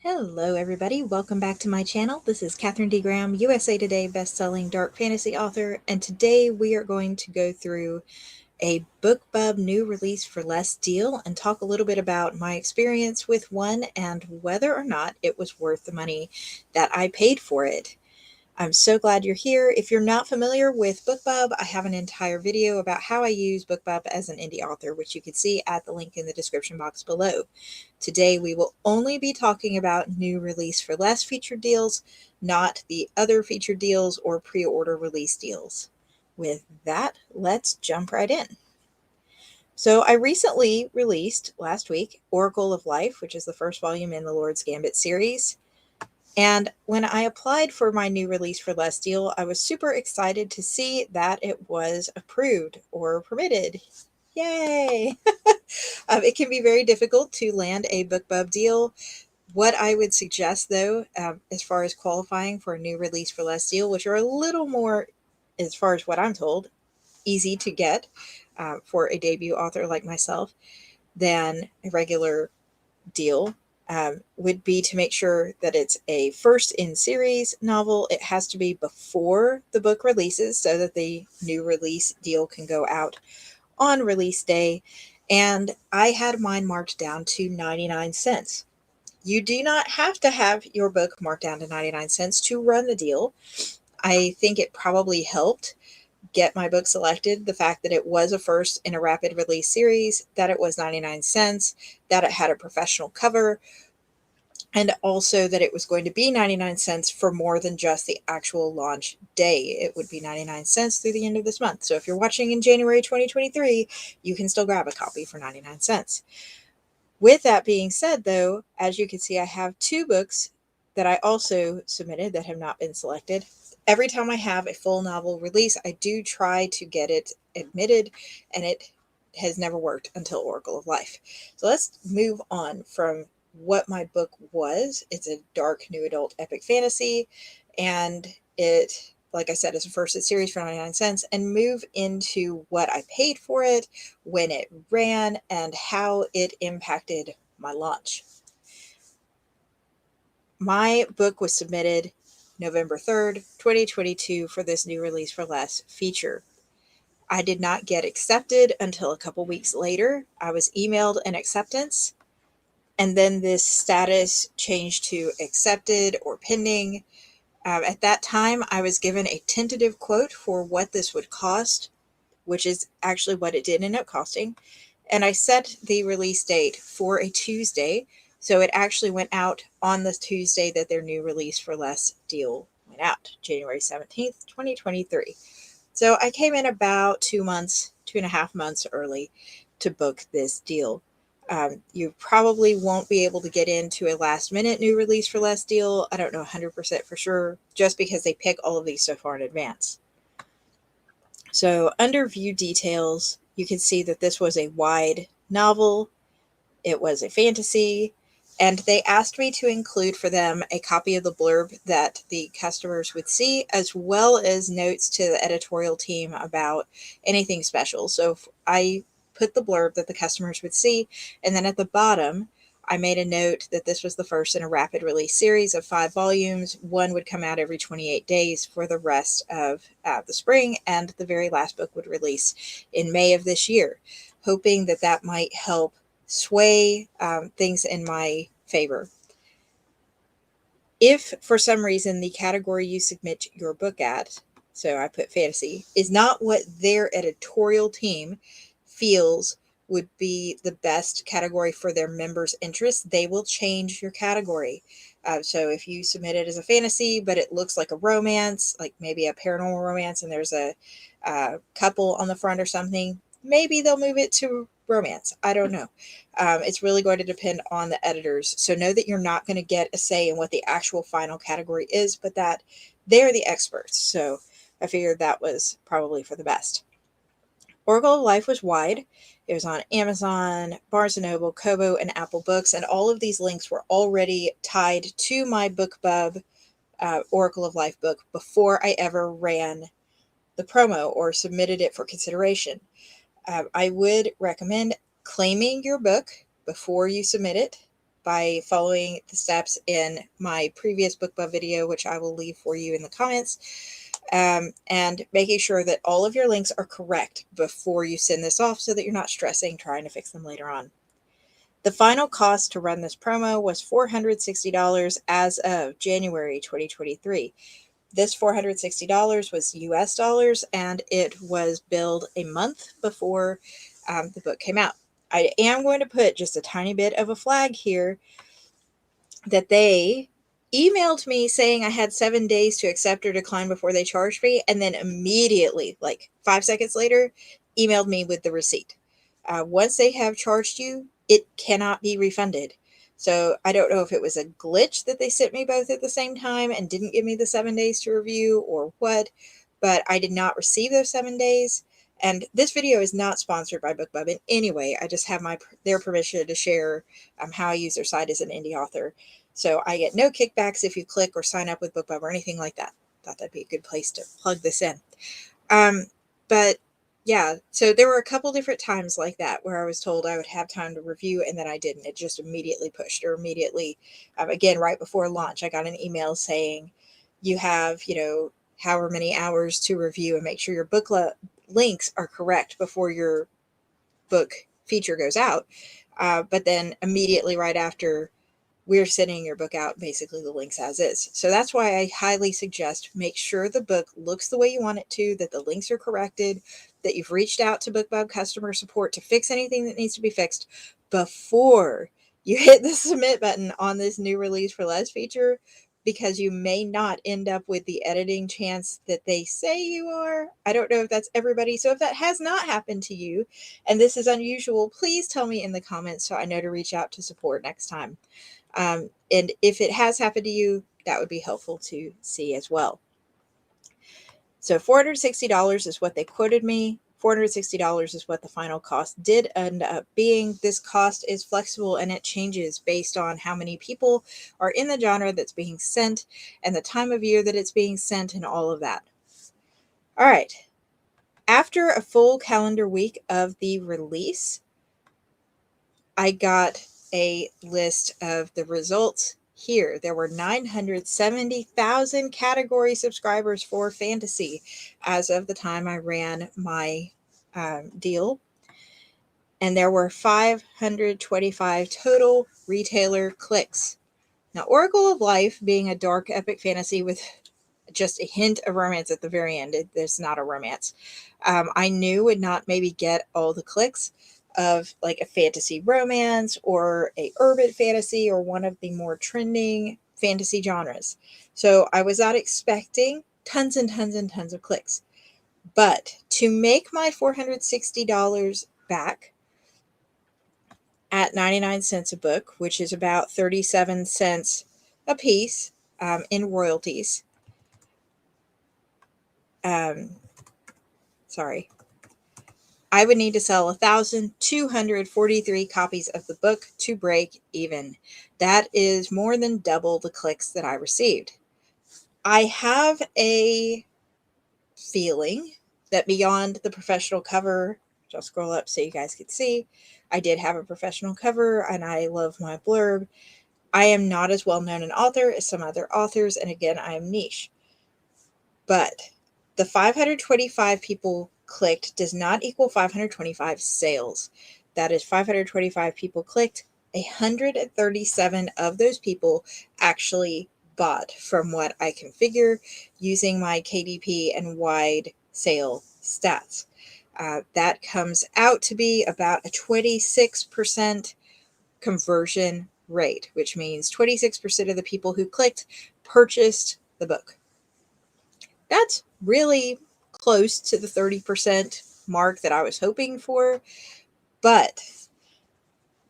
Hello everybody, welcome back to my channel. This is Katherine D. Graham, USA Today best-selling dark fantasy author, and today we are going to go through a Bookbub new release for less deal and talk a little bit about my experience with one and whether or not it was worth the money that I paid for it. I'm so glad you're here. If you're not familiar with Bookbub, I have an entire video about how I use Bookbub as an indie author, which you can see at the link in the description box below. Today, we will only be talking about new release for less featured deals, not the other featured deals or pre-order release deals. With that, let's jump right in. So I recently released last week Oracle of Life, which is the first volume in the Lords Gambit series. And when I applied for my new release for less deal, I was super excited to see that it was approved or permitted. Yay! It can be very difficult to land a Bookbub deal. What I would suggest, though, as far as qualifying for a new release for less deal, which are a little more, as far as what I'm told, easy to get for a debut author like myself than a regular deal, would be to make sure that it's a first in series novel. It has to be before the book releases so that the new release deal can go out on release day. And I had mine marked down to 99 cents. You do not have to have your book marked down to 99 cents to run the deal. I think it probably helped get my book selected, the fact that it was a first in a rapid release series, that it was 99 cents, that it had a professional cover, and also that it was going to be 99 cents for more than just the actual launch day. It would be 99 cents through the end of this month. So if you're watching in January 2023, you can still grab a copy for 99 cents. With that being said, though, as you can see, I have two books that I also submitted that have not been selected. Every time I have a full novel release, I do try to get it admitted, and it has never worked until Oracle of Life. So let's move on from what my book was. It's a dark new adult epic fantasy, and it, like I said, is a first in series for 99 cents, and move into what I paid for it, when it ran, and how it impacted my launch. My book was submitted November 3rd, 2022 for this new release for less feature. I did not get accepted until a couple weeks later. I was emailed an acceptance, and then this status changed to accepted or pending. At that time, I was given a tentative quote for what this would cost, which is actually what it did end up costing. And I set the release date for a Tuesday, so it actually went out on the Tuesday that their new release for less deal went out, January 17th, 2023. So I came in about 2.5 months early to book this deal. You probably won't be able to get into a last minute new release for less deal. I don't know 100% for sure, just because they pick all of these so far in advance. So under view details, you can see that this was a wide novel. It was a fantasy, and they asked me to include for them a copy of the blurb that the customers would see, as well as notes to the editorial team about anything special. So I put the blurb that the customers would see, and then at the bottom, I made a note that this was the first in a rapid release series of 5 volumes. One would come out every 28 days for the rest of the spring, and the very last book would release in May of this year, hoping that that might help sway things in my favor. If for some reason the category you submit your book at, so I put fantasy, is not what their editorial team feels would be the best category for their members' interests, they will change your category. So if you submit it as a fantasy, but it looks like a romance, like maybe a paranormal romance, and there's a couple on the front or something, maybe they'll move it to romance. I don't know. It's really going to depend on the editors. So know that you're not going to get a say in what the actual final category is, but that they're the experts. So I figured that was probably for the best. Oracle of Life was wide. It was on Amazon, Barnes & Noble, Kobo, and Apple Books, and all of these links were already tied to my Bookbub Oracle of Life book before I ever ran the promo or submitted it for consideration. I would recommend claiming your book before you submit it. by following the steps in my previous BookBub video, which I will leave for you in the comments, and making sure that all of your links are correct before you send this off so that you're not stressing trying to fix them later on. The final cost to run this promo was $460 as of January 2023. This $460 was US dollars, and it was billed a month before the book came out. I am going to put just a tiny bit of a flag here that they emailed me saying I had 7 days to accept or decline before they charged me, and then immediately, like 5 seconds later, emailed me with the receipt. Once they have charged you, it cannot be refunded. So I don't know if it was a glitch that they sent me both at the same time and didn't give me the 7 days to review or what, but I did not receive those 7 days. And this video is not sponsored by Bookbub in any way. I just have their permission to share how I use their site as an indie author. So I get no kickbacks if you click or sign up with Bookbub or anything like that. Thought that'd be a good place to plug this in. But yeah, so there were a couple different times like that where I was told I would have time to review and then I didn't. It just immediately pushed, or immediately, again, right before launch, I got an email saying you have, however many hours to review and make sure your book links are correct before your book feature goes out. But then immediately right after, we're sending your book out, basically the links as is. So that's why I highly suggest make sure the book looks the way you want it to, that the links are corrected, that you've reached out to BookBub customer support to fix anything that needs to be fixed before you hit the submit button on this new release for less feature, because you may not end up with the editing chance that they say you are. I don't know if that's everybody. So if that has not happened to you and this is unusual, please tell me in the comments so I know to reach out to support next time. And if it has happened to you, that would be helpful to see as well. So $460 is what they quoted me. $460 is what the final cost did end up being. This cost is flexible and it changes based on how many people are in the genre that's being sent and the time of year that it's being sent and all of that. All right. After a full calendar week of the release, I got a list of the results here. There were 970,000 category subscribers for fantasy as of the time I ran my deal. And there were 525 total retailer clicks. Now, Oracle of Life being a dark epic fantasy with just a hint of romance at the very end, there's not a romance, I knew would not maybe get all the clicks of like a fantasy romance or a urban fantasy or one of the more trending fantasy genres. So I was not expecting tons and tons and tons of clicks. But to make my $460 back at 99 cents a book, which is about 37 cents a piece in royalties, I would need to sell 1,243 copies of the book to break even. That is more than double the clicks that I received. I have a feeling that beyond the professional cover, which I'll scroll up so you guys can see, I did have a professional cover and I love my blurb. I am not as well known an author as some other authors, and again, I am niche. But the 525 people clicked does not equal 525 sales. That is 525 people clicked. 137 of those people actually bought, from what I can figure using my KDP and wide sale stats. That comes out to be about a 26% conversion rate, which means 26% of the people who clicked purchased the book. That's really close to the 30% mark that I was hoping for. But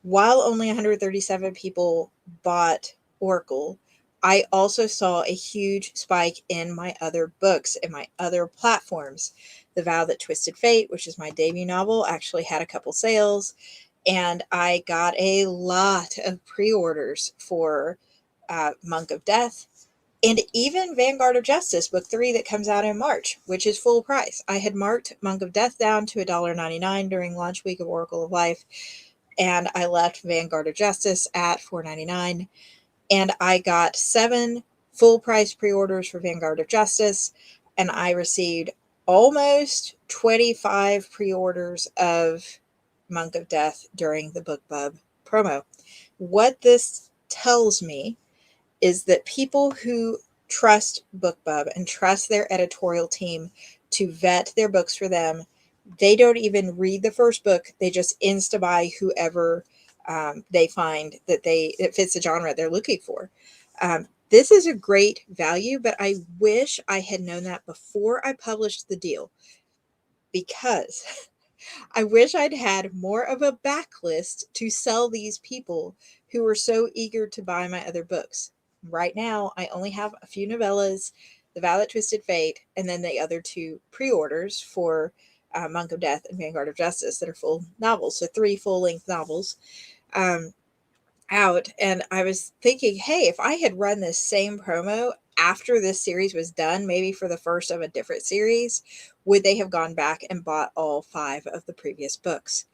while only 137 people bought Oracle, I also saw a huge spike in my other books and my other platforms. The Vow That Twisted Fate, which is my debut novel, actually had a couple sales. And I got a lot of pre-orders for Monk of Death. And even Vanguard of Justice, book 3 that comes out in March, which is full price. I had marked Monk of Death down to $1.99 during launch week of Oracle of Life. and I left Vanguard of Justice at $4.99, and I got 7 full price pre-orders for Vanguard of Justice, and I received almost 25 pre-orders of Monk of Death during the Bookbub promo. What this tells me is that people who trust Bookbub and trust their editorial team to vet their books for them, they don't even read the first book. They just insta buy whoever they find that it fits the genre they're looking for. This is a great value, but I wish I had known that before I published the deal, because I wish I'd had more of a backlist to sell these people who were so eager to buy my other books. Right now, I only have a few novellas, The Violet Twisted Fate, and then the other 2 pre-orders for Monk of Death and Vanguard of Justice that are full novels, so 3 full-length novels. Out, and I was thinking, hey, if I had run this same promo after this series was done, maybe for the first of a different series, would they have gone back and bought all 5 of the previous books?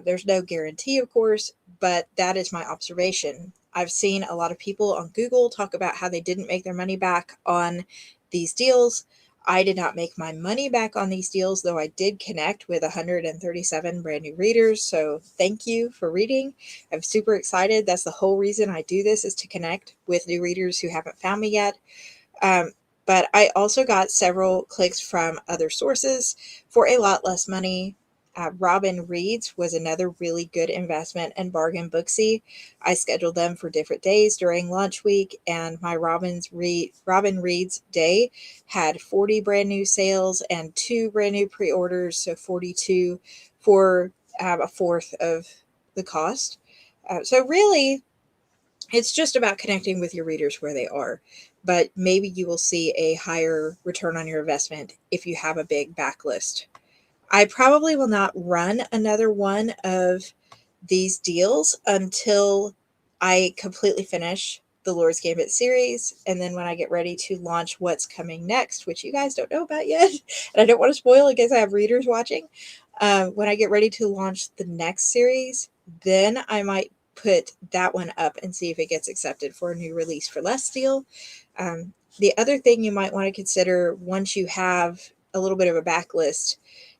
There's no guarantee, of course, but that is my observation. I've seen a lot of people on Google talk about how they didn't make their money back on these deals. I did not make my money back on these deals, though I did connect with 137 brand new readers. So thank you for reading. I'm super excited. That's the whole reason I do this, is to connect with new readers who haven't found me yet. Um, but I also got several clicks from other sources for a lot less money. Robin Reads was another really good investment, and Bargain Booksy. I scheduled them for different days during launch week, and my Robin Reads day had 40 brand new sales and 2 brand new pre-orders, so 42 for a fourth of the cost. So really, it's just about connecting with your readers where they are, but maybe you will see a higher return on your investment if you have a big backlist. I probably will not run another one of these deals until I completely finish the Lords Gambit series, and then when I get ready to launch what's coming next, which you guys don't know about yet, and I don't want to spoil in case I have readers watching. When I get ready to launch the next series, then I might put that one up and see if it gets accepted for a new release for less deal. The other thing you might want to consider once you have a little bit of a backlist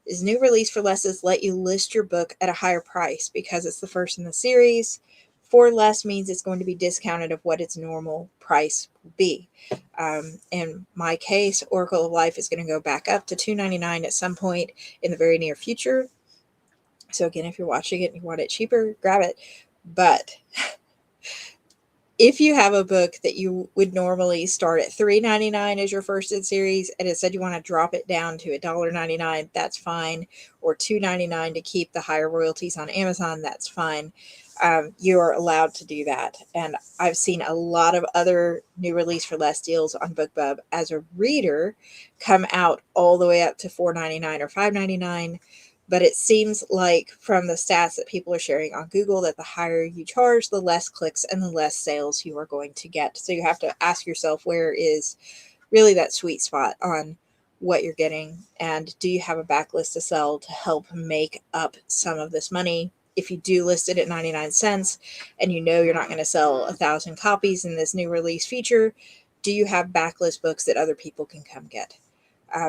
is new release for less is let you list your book at a higher price because it's the first in the series. For less means it's going to be discounted of what its normal price will be. In my case, Oracle of Life is going to go back up to $2.99 at some point in the very near future. So again, if you're watching it and you want it cheaper, grab it. But if you have a book that you would normally start at $3.99 as your first in series, and instead you want to drop it down to $1.99, that's fine. Or $2.99 to keep the higher royalties on Amazon, that's fine. You are allowed to do that. And I've seen a lot of other new release for less deals on Bookbub as a reader come out all the way up to $4.99 or $5.99. But it seems like from the stats that people are sharing on Google that the higher you charge, the less clicks and the less sales you are going to get. So you have to ask yourself, where is really that sweet spot on what you're getting? And do you have a backlist to sell to help make up some of this money? If you do list it at 99 cents and you know you're not going to sell 1,000 copies in this new release feature, do you have backlist books that other people can come get?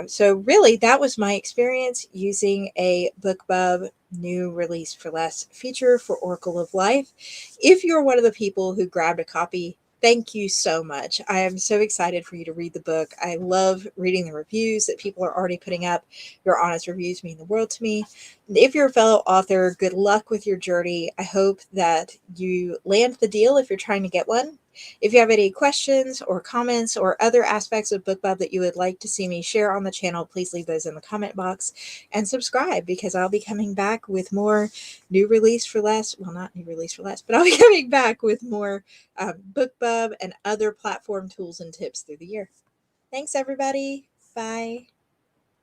So really, that was my experience using a Bookbub new release for less feature for Oracle of Life. If you're one of the people who grabbed a copy, thank you so much. I am so excited for you to read the book. I love reading the reviews that people are already putting up. Your honest reviews mean the world to me. And if you're a fellow author, good luck with your journey. I hope that you land the deal if you're trying to get one. If you have any questions or comments or other aspects of Bookbub that you would like to see me share on the channel, please leave those in the comment box and subscribe, because I'll be coming back with more new release for less. Well, not new release for less, but I'll be coming back with more Bookbub and other platform tools and tips through the year. Thanks, everybody. Bye.